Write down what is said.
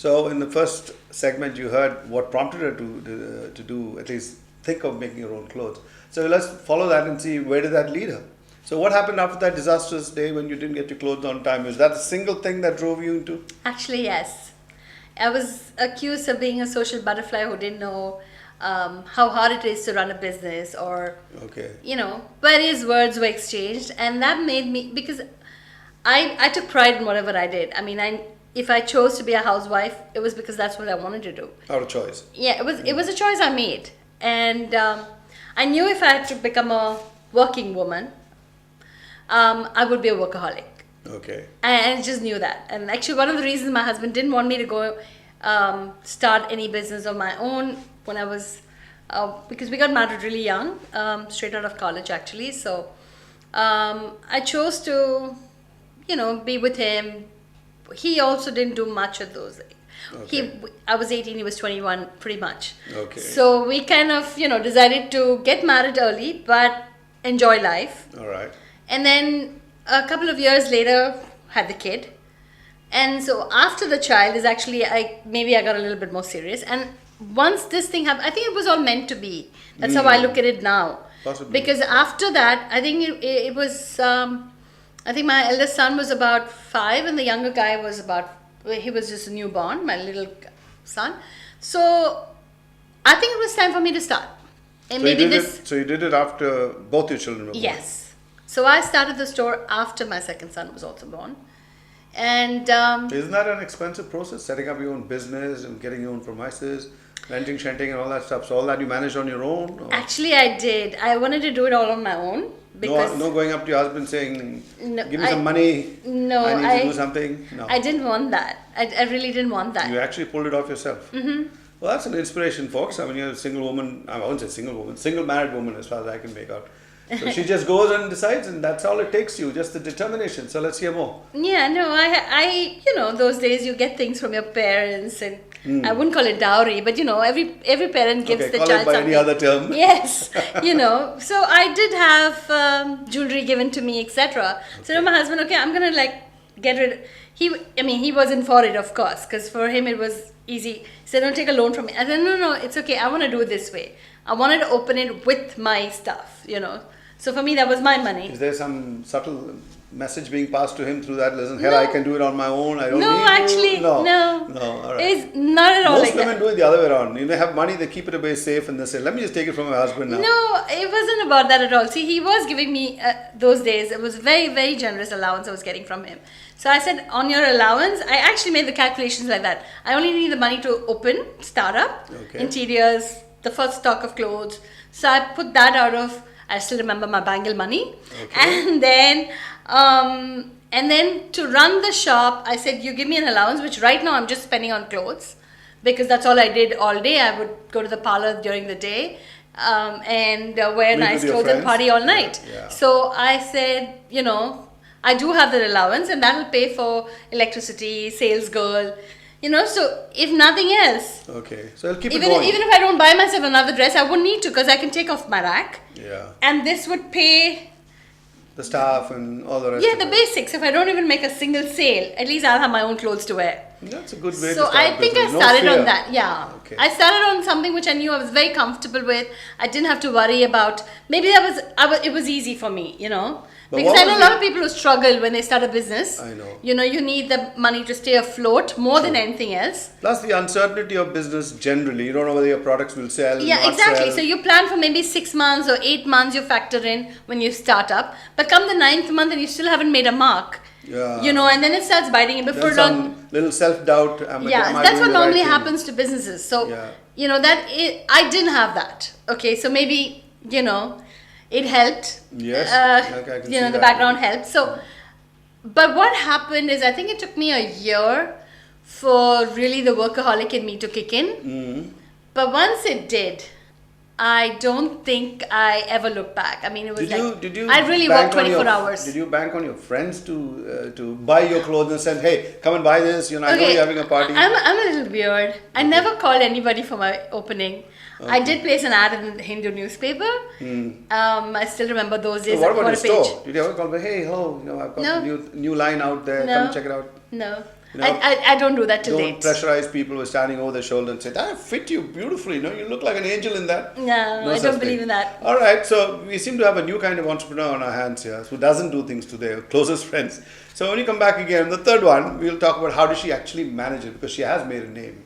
So in the first segment, you heard what prompted her to do, at least think of making her own clothes. So let's follow that and see where did that lead her. So what happened after that disastrous day when you didn't get your clothes on time? Is that a single thing that drove you into? Actually, yes. I was accused of being a social butterfly who didn't know how hard it is to run a business, or, various words were exchanged. And that made me, because I took pride in whatever I did. I mean, if I chose to be a housewife, it was because that's what I wanted to do. Out of choice. Yeah, it was a choice I made. And I knew if I had to become a working woman, I would be a workaholic. Okay. And I just knew that. And actually, one of the reasons my husband didn't want me to go start any business of my own when I was, because we got married really young, straight out of college actually. So I chose to, be with him. He also didn't do much of those. Okay. I was 18, he was 21, pretty much. Okay. So we kind of, decided to get married early, but enjoy life. All right. And then a couple of years later, had the kid. And so after the child is actually, I got a little bit more serious. And once this thing happened, I think it was all meant to be. That's how I look at it now. Possibly. Because after that, I think it was, I think my eldest son was about 5 and the younger guy was he was just a newborn, my little son. So I think it was time for me to start. And So you did it after both your children were born? Yes. So I started the store after my second son was also born. And isn't that an expensive process, setting up your own business and getting your own premises, renting, shenting and all that stuff? So all that you managed on your own? Or? Actually, I did. I wanted to do it all on my own. Because no going up to your husband saying, give me some money, no, I need to do something? No. I didn't want that. I really didn't want that. You actually pulled it off yourself? Mm-hmm. Well, that's an inspiration, folks. I mean, you're a single woman. I won't say single woman, single married woman as far as I can make out. So she just goes and decides, and that's all it takes you, just the determination. So let's hear more. Yeah, no, I those days you get things from your parents, and I wouldn't call it dowry, but every parent gives the call child it by something. any other term. Yes, So I did have jewelry given to me, etc. Okay. So my husband, I'm gonna get rid. He wasn't for it, of course, because for him it was easy. He said, "Don't take a loan from me." I said, "No, it's okay. I want to do it this way. I wanted to open it with my stuff, So for me, that was my money." Is there some subtle message being passed to him through that? Listen, here I can do it on my own. I don't need actually, you. No, all right. It's not at all. Most women do it the other way around. They have money, they keep it away safe, and they say, "Let me just take it from my husband now." No, it wasn't about that at all. See, he was giving me those days. It was very, very generous allowance I was getting from him. So I said, on your allowance, I actually made the calculations like that. I only need the money to open, start up, interiors, the first stock of clothes. So I put that out of, I still remember my bangle money. Okay. And then to run the shop, I said, you give me an allowance, which right now I'm just spending on clothes, because that's all I did all day. I would go to the parlor during the day and wear nice clothes and party all night. Yeah. So I said, I do have that allowance, and that will pay for electricity, sales girl, so if nothing else. Okay, so I'll keep it going. Even if I don't buy myself another dress, I wouldn't need to, because I can take off my rack. Yeah. And this would pay the staff and all the rest. Yeah, the basics. If I don't even make a single sale, at least I'll have my own clothes to wear. That's a good way to start. So I think I started on that. Yeah. Okay. I started on something which I knew I was very comfortable with. I didn't have to worry about. Maybe it was easy for me, But because I know a lot of people who struggle when they start a business. I know. You need the money to stay afloat more than anything else. Plus the uncertainty of business generally. You don't know whether your products will sell. Yeah, exactly. So you plan for maybe 6 months or 8 months you factor in when you start up. But come the 9th month and you still haven't made a mark. Yeah. And then it starts biting you before long. Little self-doubt. That's what normally happens to businesses. So, I didn't have that. Okay, so maybe, it helped. Yes. The background helped. So, but what happened is, I think it took me a year for really the workaholic in me to kick in. Mm. But once it did, I don't think I ever looked back. I mean, it was I really worked 24 hours. Did you bank on your friends to buy your clothes and said, "Hey, come and buy this. I know you're having a party." I'm a little weird. I never called anybody for my opening. Okay. I did place an ad in the Hindu newspaper. I still remember those days. So what about your store? Did you ever call me, "Hey, I've got a new line out there. Come check it out"? No. You know, I don't do that till don't date. pressurize people who are standing over their shoulder and say, that fit you beautifully. You look like an angel in that. No, I such don't thing. believe in that. All right, so we seem to have a new kind of entrepreneur on our hands here who doesn't do things to their closest friends. So when you come back again, the third one, we'll talk about how does she actually manage it, because she has made a name.